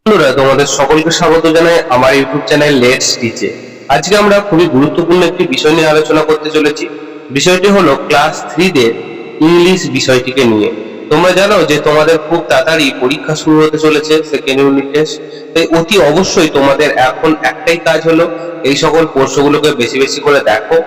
বন্ধুরা, তোমাদের সকলকে স্বাগত জানাই আমার ইউটিউব চ্যানেল লেটস টিচে। আজকে আমরা খুবই গুরুত্বপূর্ণ একটি বিষয় নিয়ে আলোচনা করতে চলেছি। বিষয়টি হলো ক্লাস 3 দের ইংলিশ বিষয়টিকে নিয়ে। তোমরা জানো যে তোমাদের খুব তাড়াতাড়ি পরীক্ষা শুরু হতে চলেছে, সেকেন্ড ইউনিট টেস্ট। তাই অতি অবশ্যই তোমাদের এখন একটাই কাজ হলো এই সকল প্রশ্নগুলোকে বেশি বেশি করে দেখো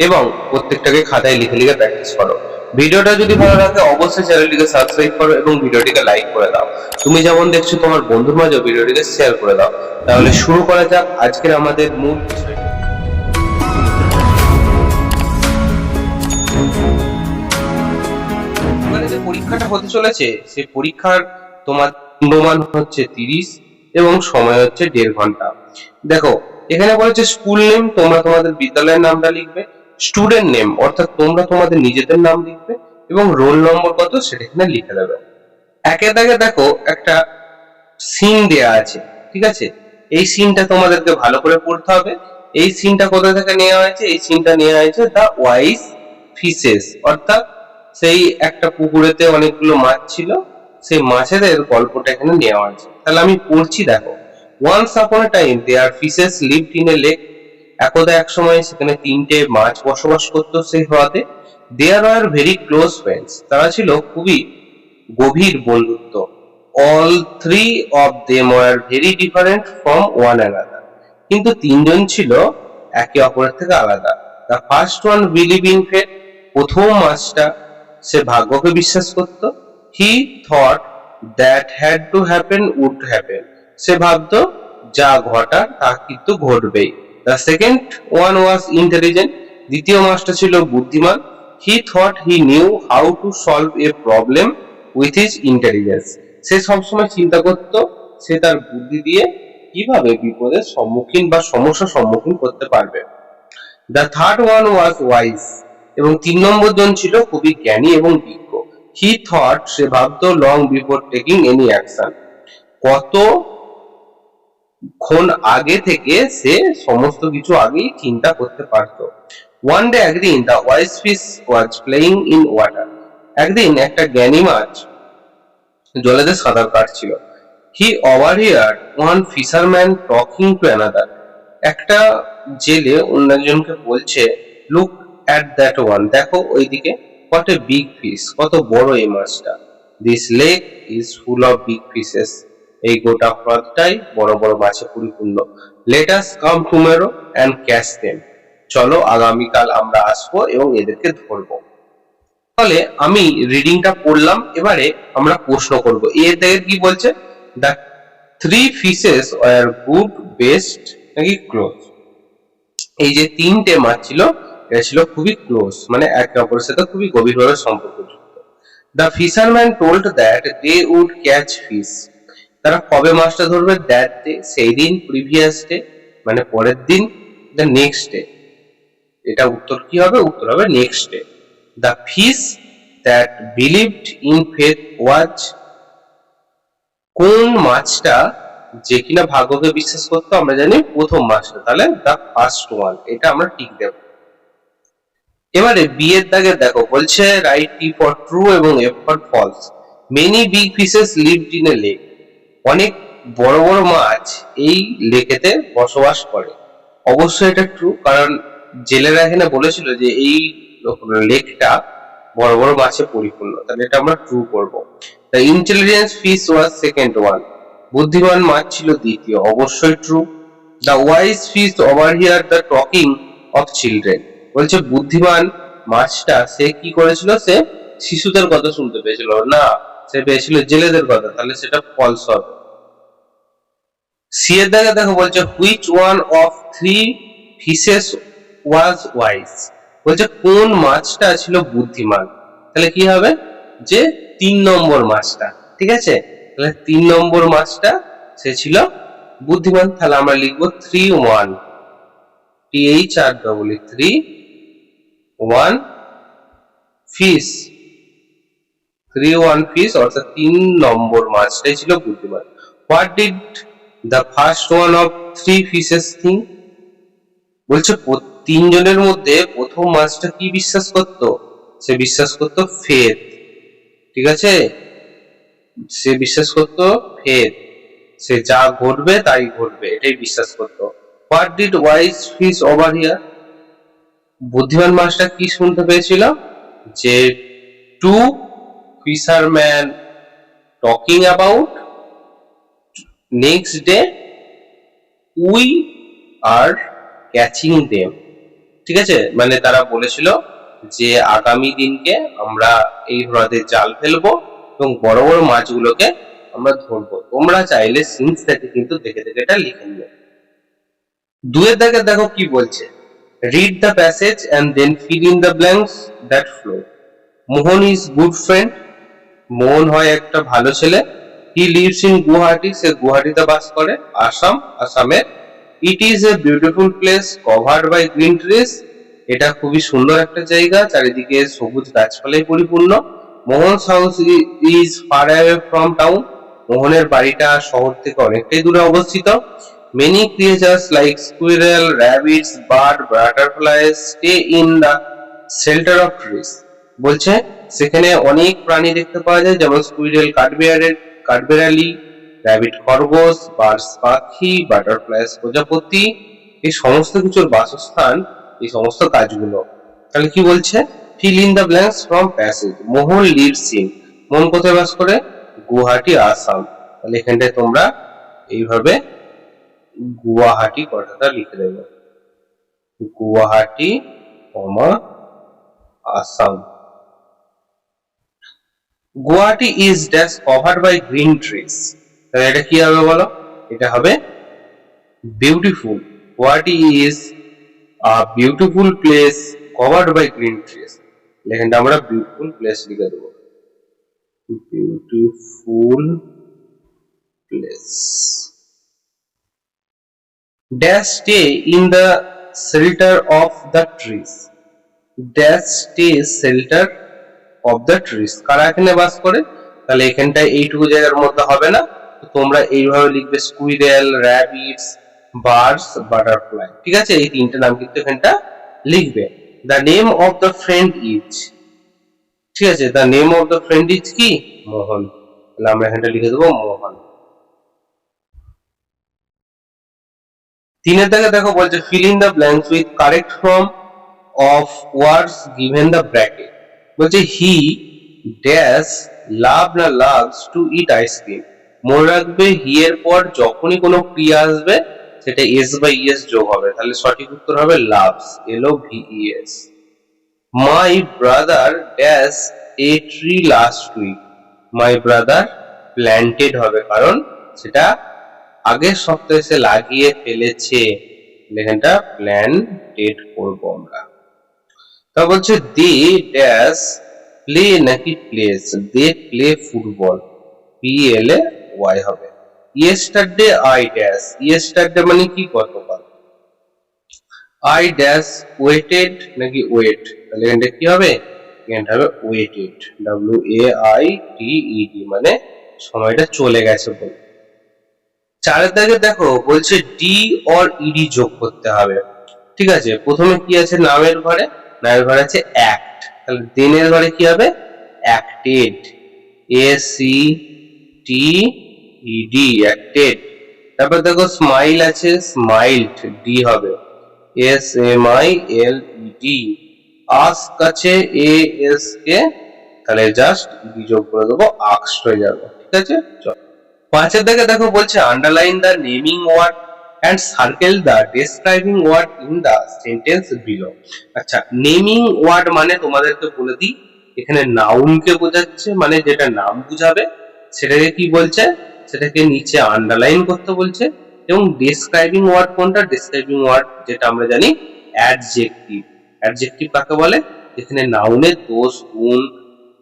এবং প্রত্যেকটাকে খাতায় লিখে লিখে প্র্যাকটিস করো। ভিডিওটা যদি ভালো লাগে অবশ্যই চ্যানেলটিকে সাবস্ক্রাইব করো এবং ভিডিওটিকে লাইক করে দাও। তুমি যেমন দেখছো তোমার বন্ধুর মাঝে ভিডিওটিকে শেয়ার করে দাও। তাহলে শুরু করা যাক আজকের আমাদের মূল বিষয়। এবারে যে পরীক্ষাটা হতে চলেছে সেই পরীক্ষার তোমার পূর্ণমান হচ্ছে 30 এবং সময় হচ্ছে 1.5 ঘন্টা। দেখো, এখানে বলেছে স্কুল নেম, তোমরা তোমাদের বিদ্যালয়ের নামটা লিখবে। স্টুডেন্ট নেম অর্থাৎ তোমরা তোমাদের নিজেদের নাম লিখবে এবং রোল নম্বর কত সেটা এখানে লিখে দেবে। একে দাগে দেখো একটা সিন দেয়া আছে, ঠিক আছে? এই সিনটা তোমাদেরকে ভালো করে পড়তে হবে। এই সিনটা কোথা থেকে নেওয়া হয়েছে? এই সিনটা নেওয়া হয়েছে দ্য ওয়াইস ফিশেস, অর্থাৎ সেই একটা পুকুরেতে অনেকগুলো মাছ ছিল, সেই মাছেদের গল্পটা এখানে নেওয়া হয়েছে। তাহলে আমি পড়ছি, দেখো। Once upon a time there fishes lived in a lake. একদা এক সময় সেখানে 3টে মাছ বসবাস করতো সেই হ্রদে। There are very close friends, তারা ছিল খুবই গভীর বন্ধুত্ব। All three of them were very different from one another, কিন্তু তিনজন ছিল একে অপরের থেকে আলাদা। The first one believe in fate, প্রথম মাছটা সে ভাগ্যকে বিশ্বাস করত। He thought that had to happen would happen, সে ভাবতো যা ঘটার তা কিন্তু ঘটবেই। The second one was intelligent, দ্বিতীয় মাছটা ছিল বুদ্ধিমান। He thought he knew how to solve a problem with his intelligence, সে সবসময় চিন্তা করত সে তার বুদ্ধি দিয়ে কিভাবে বিপদের সম্মুখীন বা সমস্যার সম্মুখীন করতে পারবে। The third one was wise, এবং 3 নম্বর জন ছিল খুবই জ্ঞানী এবং বিজ্ঞ। হি থট, সে ভাবতো long before taking any action, কতক্ষণ আগে থেকে সে সমস্ত কিছু আগেই চিন্তা করতে পারত। ওয়ান ডে একদিন the wise fish was playing in water, একদিন একটা জ্ঞানী মাছ জলেতে সাঁতার কাটছিল। He overheard one fisherman talking to another, একটা জেলে অন্য একজনকে বলছে, লুক অ্যাট দ্যাট ওয়ান, দেখো ওইদিকে, হোয়াট এ বিগ ফিশ, কত বড় এই মাছটা। This lake is full of big fishes, এই গোটা হ্রদটাই বড় বড় মাছে পরিপূর্ণ। Let us come tomorrow and catch them, চলো আগামীকাল আমরা আসবো এবং এদেরকে ধরবো। তাহলে আমি রিডিংটা পড়লাম, এবারে আমরা প্রশ্ন করব। এর দেখে কি বলছে? The three fishes were good, best নাকি ক্লোজ। এই যে 3টে মাছ ছিল এটা ছিল খুবই ক্লোজ, মানে একে অপরের সাথে খুবই গভীরভাবে সম্পর্কযুক্ত। The fisherman told that they would catch fish, তারা কবে মাছটা ধরবে? দ্যাট ডে, সেই দিন। প্রিভিয়াস ডে মানে পরের দিন। দ্য নেক্সট ডে, এটা উত্তর কি হবে? উত্তর হবে next day. The fish that believed in faith was, কোন মাছটা যে কিনা ভাগ্যকে বিশ্বাস করতো? আমরা জানি প্রথম মাছটা, তাহলে দ্য ফার্স্ট ওয়ান, এটা আমরা টিক দেব। এবারে বি এর দাগে দেখো, বলছে রাইট টি ফর ট্রু এবং F for false. Many big fishes lived in a lake, অনেক বড় বড় মাছ এই লেকেতে বসবাস করে। অবশ্যই এটা ট্রু, কারণ জেলেরা এখানে বলেছিল যে এই লেকটা বড় বড় মাছে পরিপূর্ণ, তাহলে এটা আমরা ট্রু করব। The intelligence fish was second one, বুদ্ধিমান মাছ ছিল দ্বিতীয়, অবশ্যই true. The wise fish overhear the talking of children, বলছে বুদ্ধিমান মাছটা সে কি করেছিল? সে শিশুদের কথা শুনতে পেয়েছিল না, সে পেয়েছিল জেলেদের কথা, তাহলে সেটা ফলস হবে। সি এর দাগে দেখো, বলছে which one of three fishes was wise, বলছে কোন মাছটা ছিল বুদ্ধিমান, তাহলে কি হবে? যে 3 নম্বর মাছটা, ঠিক আছে? তাহলে 3 নম্বর মাছটা সে ছিল বুদ্ধিমান, তাহলে আমরা লিখবো 3-1, THR 3-1 ফিশ, 3-1 ফিশ, অর্থাৎ 3 নম্বর মাছটাই ছিল বুদ্ধিমান। What did the first one of three fishes think, বলছে 3 জনের মধ্যে প্রথম মাছটা কি বিশ্বাস করত? সে বিশ্বাস করত ফেথ, ঠিক আছে? সে বিশ্বাস করত ফেথ, সে যা ঘটবে তাই ঘটবে, এটাই বিশ্বাস করতো। What did wise fish overhear? বুদ্ধিমান মাছটা কি শুনতে পেয়েছিল? যে two fisherman talking about next day we are catching them. ঠিক আছে, মানে তারা বলেছিল যে আগামী দিনকে আমরা এই হ্রদে জাল ফেলবো এবং বড় বড় মাছগুলোকে আমরা ধরবো। তোমরা চাইলে সিন্স থেকে কিন্তু দেখে দেখে এটা লিখে নিও। দুয়ের দাগে দেখো কি বলছে, read the passage and then fill in the blanks that flow. Mohan is good friend, Mohan হয় একটা ভালো ছেলে। হি লিভস ইন গুয়াহাটি, সে গুয়াহাটিতে বাস করে। আসাম, আসামের। It is a beautiful place covered by green trees, এটা খুবই সুন্দর একটা জায়গা, চারিদিকে সবুজ গাছপালায় পরিপূর্ণ। Mohan's house is far away from town, মোহনের বাড়িটা শহর থেকে অনেকটাই দূরে অবস্থিত। Many creatures like squirrel, rabbits, bird, butterflies stay in the shelter of trees. বলছে সেখানে অনেক প্রাণী দেখতে পাওয়া যায়, যেমন স্কুইরেল কাঠবেড়ালি, র্যাবিট খরগোশ, বার্ডস পাখি, বাটারফ্লাইজ প্রজাপতি, এই সমস্ত কিছুর বাসস্থান এই সমস্ত গাছগুলো। তাহলে কি বলছে, fill in the blanks from passage. Mohan lives in, Mohan কোথায় বাস করে? গুয়াহাটি, আসাম। তাহলে এখানটায় তোমরা এইভাবে গুয়াহাটি কথাটা লিখে দেবে, Guwahati comma Assam. Guwahati is dash covered by green trees, তাহলে এটা কি হবে বলো? এটা হবে beautiful. Guwahati is a beautiful place covered by green trees, এখানটা আমরা বিউটিফুল প্লেস লিখে দেবো, beautiful place. Dash stay in the shelter of the trees, dash stay shelter of the trees, কারা এখানে বাস করে? তাহলে এখানটায় এইটুকু জায়গার মধ্যে হবে না, তোমরা এইভাবে লিখবে স্কুইরেল, র্যাবিটস, বার্ডস, বাটারফ্লাই। ঠিক আছে, এই তিনটে নাম কিন্তু এখানটা লিখবে। The name of the friend is, ঠিক আছে, the name of the friend is কি? মোহন, তাহলে আমরা এখানটা লিখে দেবো মোহন। তিনের দাগে দেখো বলছে fill in the blanks with correct form of words given the bracket. বলছে হি ড্যাশ লাভ না লাভস টু ইট আইসক্রিম। মনে রাখবে হি এর পর যখনই কোনো ক্রিয়া আসবে সেটা এস বা ইএস যোগ হবে, তাহলে সঠিক উত্তর হবে loves, LOVES। My brother dash a tree last week, my brother planted হবে, কারণ সেটা আগের সপ্তাহে সে লাগিয়ে ফেলেছে, এখানটা প্ল্যান্টেড করবো আমরা। তা বলছে দে ড্যাশ প্লে নাকি plays, they play football, PLAY হবে। ইয়েস্টারডে আই ড্যাশ, ইয়েস্টারডে মানে কি গতকাল। আই ড্যাশ ওয়েটেড নাকি ওয়েট, তাহলে এখানটা কি হবে? এখানটা হবে ওয়েটেড, WAITED, মানে সময়টা চলে গেছে বলে। চারের দাগে দেখো বলছে ডি অর ইডি যোগ করতে হবে। ঠিক আছে, প্রথমে কি আছে নামের ঘরে? নামের ঘরে আছে অ্যাক্ট, তাহলে দেনের ঘরে কি হবে? Acted, ACTED, acted. তারপর দেখো স্মাইল আছে, স্মাইলড, ডি হবে, SMILED। আস্ক আছে, ASK, তাহলে জাস্ট ডি যোগ করে দেবো, আস্কড হয়ে যাবে। ঠিক আছে, চল। পাঁচের দিকে দেখো বলছে underline the naming word and circle the describing word in the sentence below. আচ্ছা, নেমিং ওয়ার্ড মানে তোমাদেরকে বলে দিই, এখানে নাউনকে বোঝাচ্ছে, মানে যেটা নাম বুঝাবে সেটাকে কি বলছে? সেটাকে নিচে আন্ডারলাইন করতে বলছে। এবং ডেসক্রাইবিং ওয়ার্ড কোনটা? ডেসক্রাইবিং ওয়ার্ড যেটা আমরা জানি অ্যাডজেক্টিভ। অ্যাডজেক্টিভ কাকে বলে? যেখানে নাউনের দোষ, গুণ,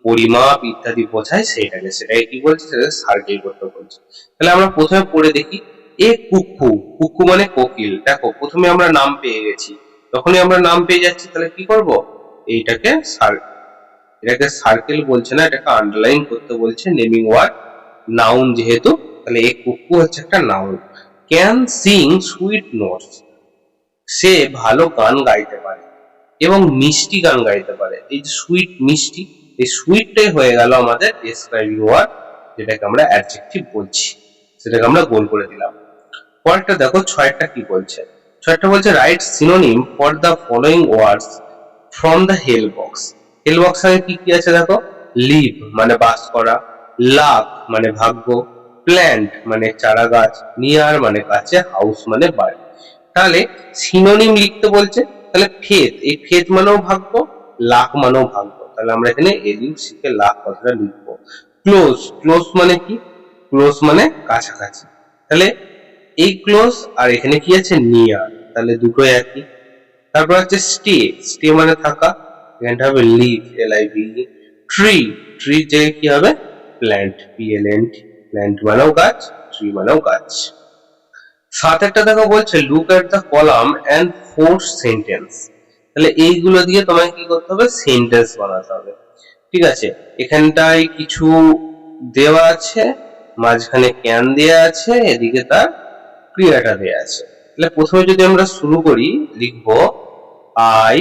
পরিমাপ ইত্যাদি বোঝায় সেটাকে কি বলছে? সেটাকে সার্কেল করতে বলছে। তাহলে আমরা প্রথমে পড়ে দেখি, এ কুকু, কুকু মানে কোকিল। দেখো প্রথমে আমরা নাম পেয়ে গেছি, যখনই আমরা নাম পেয়ে যাচ্ছি তাহলে কি করব? এটাকে সার্কেল বলছে না, এটাকে আন্ডারলাইন করতে বলছে। নেমিং ওয়ার্ড নাউন যেহেতু, তাহলে এ কুকু হচ্ছে একটা noun. Can sing sweet notes, সে ভালো গান গাইতে পারে এবং মিষ্টি গান গাইতে পারে। এই যে সুইট, মিষ্টি, এই সুইটটাই হয়ে গেল আমাদের ডেসক্রাইবিং ওয়ার্ড, যেটাকে আমরা অ্যাডজেক্টিভ বলছি। সেটাকে আমরা গোল করে দিলাম। পরেরটা দেখো, ছয়টা কি বলছে। ছয়টা বলছে write synonym for the following words from the help box. Help box এ কি কি আছে দেখো, লিভ মানে বাস করা, লাক মানে ভাগ্য, প্ল্যান্ট মানে চারা গাছ, নিয়ার মানে কাছে, হাউস মানে বাড়ি। তাহলে সিনোনিম লিখতে বলছে, তাহলে ফেথ, এই ফেথ মানেও ভাগ্য, লাক মানেও ভাগ্য, তাহলে আমরা এখানে এলিউ শিখে লাক কথাটা লিখবো। ক্লোজ, ক্লোজ মানে কি, ক্লোজ মানে কাছাকাছি, তাহলে এই ক্লোজ আর এখানে কি আছে নিয়ার, তাহলে দুটো একই। তারপর হচ্ছে স্টে, স্টে মানে থাকা, এখানটা হবে লিভ, LIV। ট্রি, ট্রি জায়গায় কি হবে প্ল্যান্ট, PLNT, প্ল্যান্ট মানেও গাছ, ট্রি মানেও গাছ। সাতেরটা দেখো বলছে look at the column and form sentence. তাহলে এইগুলো দিয়ে তোমাকে কি করতে হবে, সেন্টেন্স বানাতে হবে। ঠিক আছে, এখানটায় কিছু দেওয়া আছে, মাঝখানে ক্যান দেওয়া আছে, এদিকে তার ক্রিয়াটা দেওয়া আছে। তাহলে প্রথমে যদি আমরা শুরু করি, লিখবো আই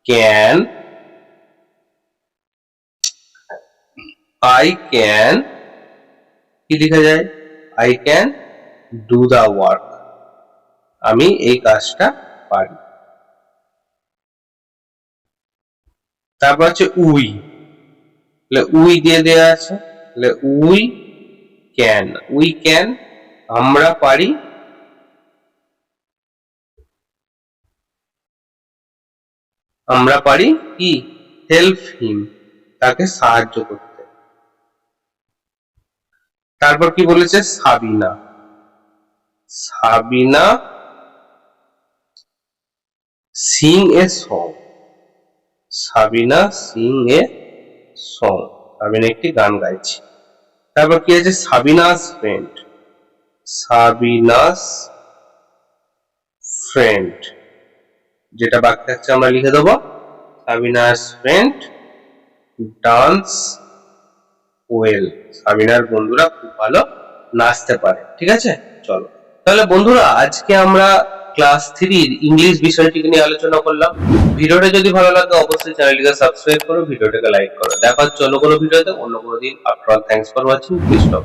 ক্যান, কি লেখা যায়, I can do the work, আমি এই কাজটা পারি। তারপর হচ্ছে উই, তাহলে উই দিয়ে দেওয়া আছে, তাহলে উই ক্যান, আমরা পারি, কি হেল্প হিম, তাকে সাহায্য করতে। তারপর কি বলেছে, Sabina, Singh a song, Sabina Singh a song, Sabina একটি গান গাইছে। তারপর কি আছে, সাবিনাস ফ্রেন্ড, যেটা বাক্য আছে আমরা লিখে দেবো, সাবিনাস ফ্রেন্ড ডান্স ওয়েল, সাবিনার বন্ধুরা খুব ভালো নাচতে পারে। ঠিক আছে, চলো তাহলে বন্ধুরা আজকে আমরা ক্লাস 3 ইংলিশ বিষয়টিকে নিয়ে আলোচনা করলাম। ভিডিওটা যদি ভালো লাগে অবশ্যই চ্যানেলটিকে সাবস্ক্রাইব করো, ভিডিওটাকে লাইক করো। দেখা হচ্ছে অন্য কোনো ভিডিওতে অন্য কোনো দিন। After all thanks for watching, please stop.